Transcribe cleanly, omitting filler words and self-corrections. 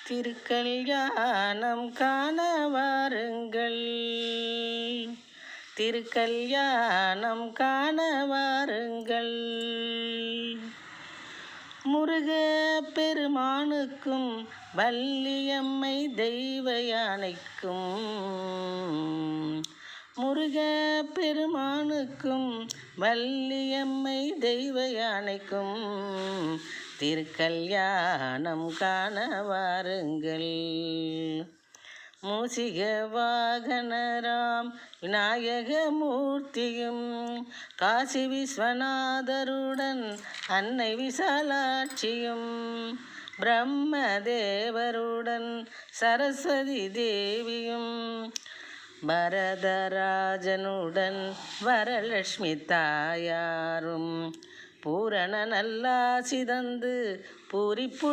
திருக்கல்யாணம் காண வாருங்கள், திருக்கல்யாணம் காண வாருங்கள். முருக பெருமானுக்கும் வள்ளியம்மை தெய்வ யானைக்கும், முருக பெருமானுக்கும் வள்ளியம்மை தெய்வ யானைக்கும் திருக்கல்யாணம் காண வாருங்கள். மூசிக வாகனராம் விநாயக மூர்த்தியும் காசி விஸ்வநாதருடன் அன்னை விசாலாட்சியும் பிரம்மதேவருடன் சரஸ்வதி தேவியும் பரதராஜனுடன் வரலட்சுமி தாயாரும் பூரண நல்லாசி தந்து பூரிப்பு